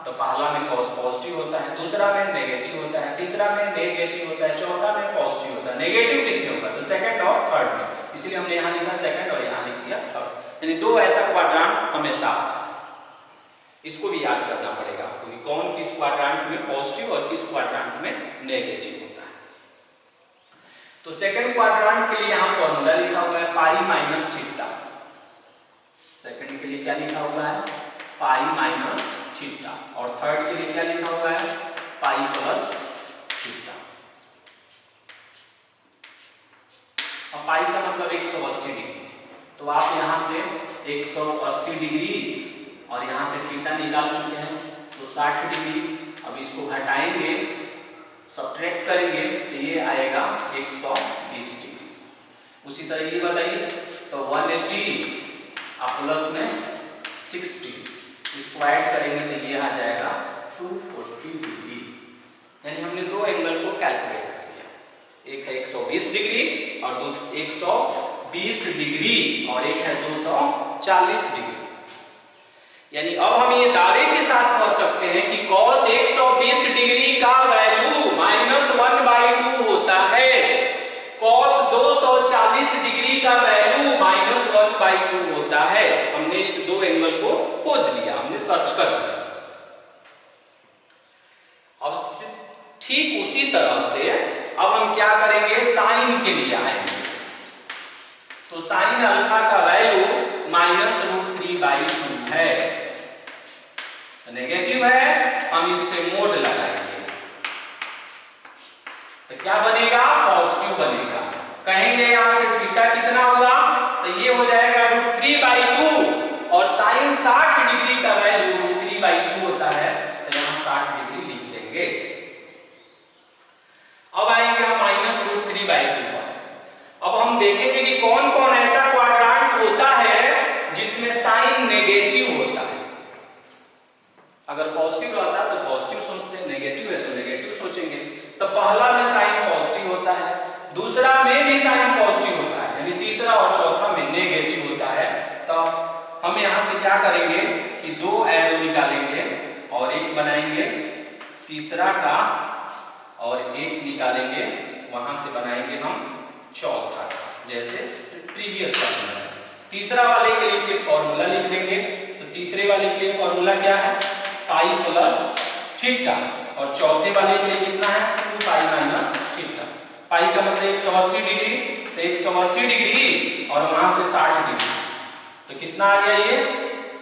तो पहला में कॉस पॉजिटिव होता है, दूसरा में नेगेटिव होता है, तीसरा में नेगेटिव होता है, चौथा में पॉजिटिव होता है। नेगेटिव किसमें होगा? तो सेकंड और थर्ड में, इसलिए हमने यहाँ लिखा सेकंड और यहाँ लिख दिया थर्ड। यानी दो ऐसा क्वाड्रांट हमेशा, इसको भी याद करना पड़ेगा आपको कि कौन किस क्वाड्रांट में पॉजिटिव और किस क्वाड्रांट में नेगेटिव होता है। तो सेकंड क्वाड्रांट के लिए यहाँ फॉर्मूला लिखा हुआ है पाई माइनस थीटा। सेकंड के लिए क्या लिखा हुआ है? Pi minus theta. और थर्ड के लिए क्या लिखा हुआ है? Pi plus theta. और पाई का मतलब 180 डिग्री, तो आप यहाँ से 180 डिग्री और यहाँ से थीटा निकाल चुके हैं, तो 60 डिग्री। अब इसको घटाएंगे, सब्ट्रैक्ट करेंगे, तो ये आएगा 120 डिग्री। उसी तरह ये बताइए, तो 180 और प्लस में 60 इसको ऐड करेंगे तो ये आ जाएगा 240 डिग्री। यानी हमने दो एंगल को कैलकुलेट कर लिया, एक है 120 डिग्री और दूसरा 120 डिग्री और एक है 240 डिग्री। यानी अब हम ये दावे के साथ कह सकते हैं कि cos 120 डिग्री का वैल्यू -1/2 होता है, cos 240 डिग्री का वैल्यू -1/2 होता है। हमने इस दो एंगल को खोज लिया, हमने सर्च कर लिया। अब ठीक उसी तरह से अब हम क्या करेंगे, साइन के लिए आएंगे। तो साइन अल्फा का वैल्यू -√3/2 है, नेगेटिव है, हम इस पे मोड लगाएंगे तो क्या बनेगा? पॉजिटिव बनेगा। कहेंगे यहां से थीटा कितना होगा? तो ये हो जाएगा √3/2 और साइन 60 डिग्री का वैल्यू √3/2 होता है, तो यहां 60 डिग्री लिख देंगे। अब आएंगे हम -√3/2 पर। अब हम देखेंगे कि कौन कौन ऐसा क्वाड्रांट होता है जिसमें साइन नेगेटिव होता है। अगर पॉजिटिव रहता है तो पॉजिटिव सोचते हैं, नेगेटिव है तो नेगेटिव सोचेंगे। तो पहला में साइन पॉजिटिव होता है, दूसरा में भी साइन पॉजिटिव होता है, यानी तीसरा और चौथा में नेगेटिव होता है। तो हम यहां से क्या करेंगे कि दो एरो निकालेंगे और एक बनाएंगे तीसरा का और एक निकालेंगे, वहां से बनाएंगे हम चौथा का, जैसे प्रीवियस वाले। तीसरा वाले के लिए फिर फॉर्मूला लिख देंगे। तो तीसरे वाले के लिए फॉर्मूला क्या है? Pi plus theta. और चौथे वाले के लिए कितना है? 2 पाई माइनस थीटा। पाई का मतलब 180 डिग्री, तो 180 डिग्री और वहां से 60 डिग्री, तो कितना आ गया?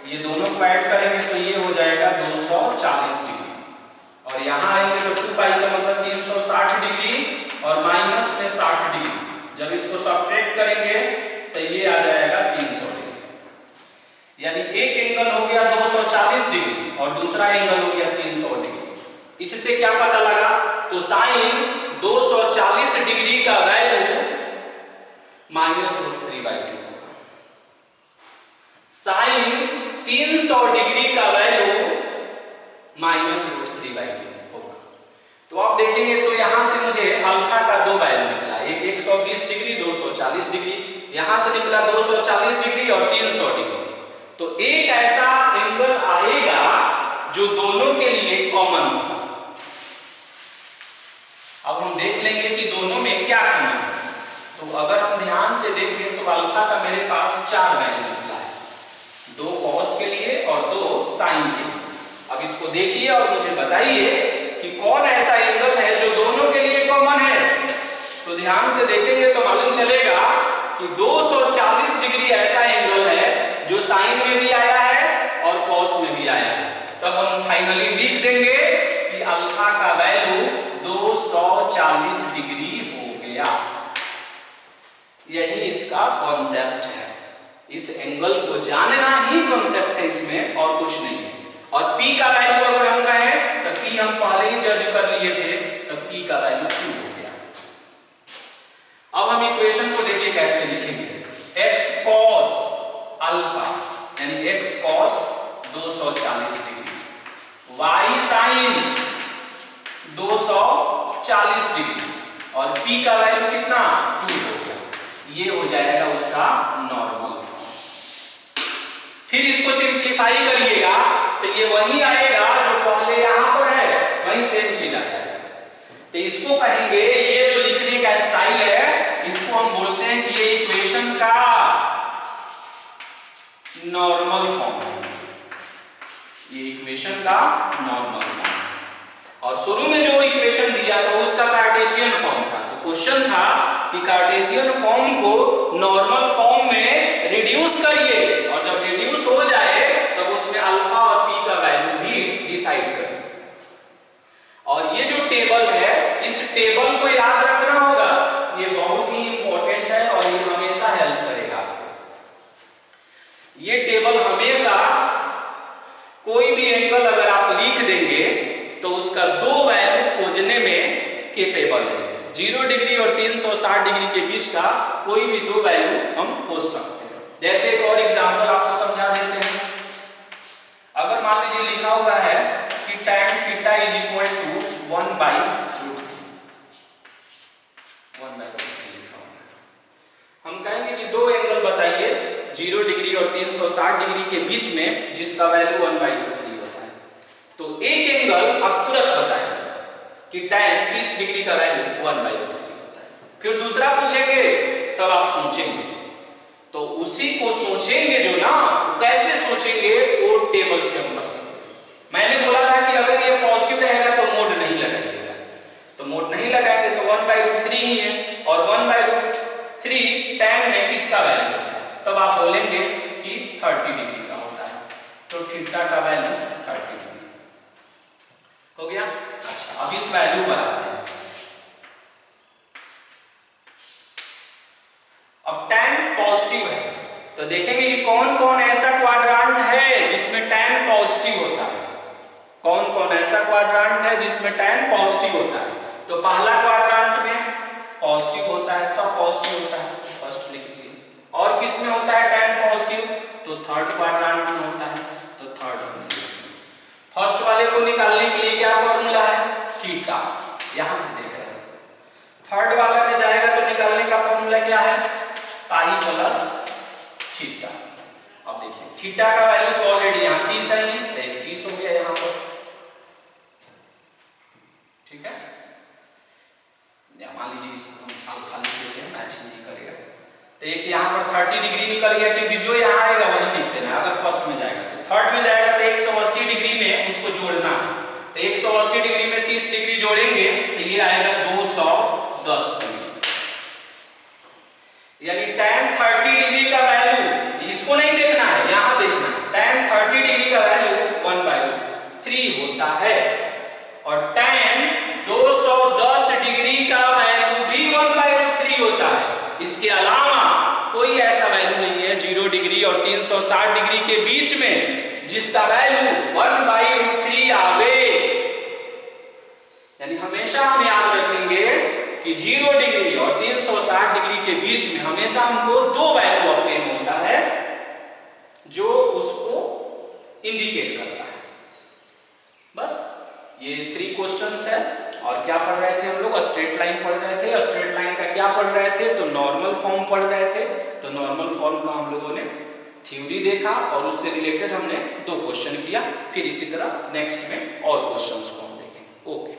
ये ये दोनों को ऐड करेंगे तो ये हो जाएगा 240 डिग्री, और यहाँ आएंगे तो 2 पाई का मतलब 360 डिग्री और माइनस में 60 डिग्री, जब इसको सब्ट्रैक्ट करेंगे तो ये आ जाएगा 300 डिग्री। यानी एक एंगल हो गया 240 डिग्री और दूसरा एंगल हो गया 300 डिग्री। इससे क्या पता लगा? तो साइन 240 डिग्री का वैल्यू -√3/2 होगा, साइन 300 डिग्री का वैल्यू -√3/2 होगा। तो आप देखेंगे तो यहां से मुझे अल्फा का दो वैल्यू निकला, एक 120 डिग्री 240 डिग्री, यहां से निकला 240 डिग्री और 300 डिग्री। तो एक ऐसा एंगल आएगा जो दोनों के लिए कॉमन होगा। अब हम देख लेंगे कि दोनों में क्या कॉमन है। तो अगर हम ध्यान से देखें तो अल्फा का मेरे पास 4 वैल्यू निकला है, 2 कॉस के लिए और 2 साइन के लिए। अब इसको देखिए और मुझे बताइए कि कौन ऐसा एंगल है जो दोनों के लिए कॉमन है। तो ध्यान से देखेंगे तो मालूम चलेगा कि 240 डिग्री ऐसा एंगल है जो साइन में भी आया है और कॉस में भी आया है। तब हम फाइनली लिख देंगे कि अल्फा का वैल्यू 240 डिग्री हो गया। यही इसका कॉन्सेप्ट है, इस एंगल को जानना ही कॉन्सेप्ट है इसमें, और कुछ नहीं है। और P का वैल्यू अगर हम कहें तो P हम पहले ही जज कर लिए थे, तो P का वैल्यू 2 हो गया। अब हम इक्वेशन को देखिए कैसे लिखेंगे। x cos अल्फा यानी x cos 240 degree, y sin 240 degree और P का वैल्यू कितना 2 हो गया। ये हो जाएगा उसका नॉर्मल फॉर्म। फिर इसको सिंप्लीफाई करिएगा तो ये वही आएगा जो पहले यहां पर है, वही सेम चीज आ जाएगा। तो इसको कहेंगे, ये जो लिखने का स्टाइल है इसको हम बोलते हैं कि ये इक्वेशन का नॉर्मल फॉर्म है, ये इक्वेशन का नॉर्मल फॉर्म। और शुरू में जो इक्वेशन दिया था उसका कार्टेशियन फॉर्म था। तो क्वेश्चन था कि कार्टेशियन फॉर्म को नॉर्मल फॉर्म में रिड्यूस करिए, और जब रिड्यूस हो जाए तब उसमें अल्फा और P का वैल्यू भी डिसाइड करिए। और ये जो टेबल है, इस टेबल को याद रखना होगा, ये बहुत ही इंपॉर्टेंट है और ये हमेशा हेल्प करेगा आपको। ये टेबल हमेशा कोई भी एंगल अगर आप लिख देंगे तो उसका 2 वैल्यू खोजने में केपेबल है। 0 डिग्री और 360 डिग्री के बीच का कोई भी 2 वैल्यू हम खोज सकते हैं। जैसे फॉर एग्जांपल आपको समझा देते हैं। अगर मान लीजिए लिखा हुआ है कि tan theta is equal to 1/√3 लिखा हुआ है। हम कहेंगे कि 2 एंगल बताइए 0 डिग्री और 360 डिग्री के बीच में जिसका वैल्यू 1/√3 होता है। तो एक एंगल आप तुरंत बताएंगे कि tan 30 डिग्री का वैल्यू 1/√3 होता है। फिर दूसरा पूछेंगे तब आप सोचेंगे। तो उसी को सोचेंगे जो ना, वो कैसे सोचेंगे वो टेबल से हम कर सकते हैं। मैंने बोला था कि अगर ये पॉजिटिव रहेगा तो मोड नहीं लगाइएगा, तो मोड नहीं लगाएंगे तो 1/√3 ही है, और 1/√3 tan में किसका वैल्यू होता है, तब आप बोलेंगे कि 30 डिग्री का होता है। तो थीटा का वैल्यू 30 डिग्री हो गया। अच्छा, अब इस वैल्यू पर आते हैं। अब tan पॉजिटिव है तो देखेंगे कि कौन कौन ऐसा क्वाड्रेंट है जिसमें tan पॉजिटिव होता है। कौन कौन ऐसा क्वाड्रेंट है जिसमें tan पॉजिटिव होता है। तो पहला क्वाड्रेंट में पॉजिटिव होता है, सब पॉजिटिव होता है, फर्स्ट लिख दिए। और किस में होता है tan पॉजिटिव, तो थर्ड क्वाड्रेंट में होता है, तो थर्ड में। फर्स्ट वाले को निकालने के लिए क्या फॉर्मूला है, थीटा, यहां से देख रहे हैं। थर्ड वाला में जाएगा तो निकालने का फॉर्मूला क्या है, पाई प्लस थीटा। अब देखिए थीटा का वैल्यू तो ऑलरेडी यहां 30 है, तो 30 हो गया यहां पर, ठीक है। मान लीजिए इसको हम खाली देते हैं, मैचिंग नहीं करेगा, तो एक यहां पर 30 डिग्री निकल गया, क्योंकि जो यहां आएगा वही लिख देना। अगर फर्स्ट में जाएगा तो थर्ड में जाएगा तो 180 डिग्री में उसको जोड़ना है, तो 180 डिग्री में 30 डिग्री जोड़ेंगे तो ये आएगा 210 डिग्री। यानी tan 30 डिग्री का वैल्यू, इसको नहीं देखना है, यहां देखना है। tan 30 होता है और tan 210 डिग्री का वैल्यू भी 1/√3 होता है। इसके अलावा कोई ऐसा वैल्यू नहीं है 0 डिग्री और 360 डिग्री के बीच में जिसका वैल्यू 1/√3 आवे। यानी हमेशा हम याद रखेंगे कि 0 डिग्री और 360 डिग्री के बीच में हमेशा हमको दो वैल्यू ऑब्टेन होता है जो उसको इंडिकेट करता है। बस ये 3 क्वेश्चंस है। और क्या पढ़ रहे थे हम लोग? स्ट्रेट लाइन पढ़ रहे थे। स्ट्रेट लाइन का क्या पढ़ रहे थे? तो नॉर्मल फॉर्म पढ़ रहे थे। तो नॉर्मल फॉर्म का हम लोगों ने थ्योरी देखा और उससे रिलेटेड हमने 2 क्वेश्चन किया। फिर इसी तरह नेक्स्ट में और क्वेश्चंस को हम देखेंगे। ओके।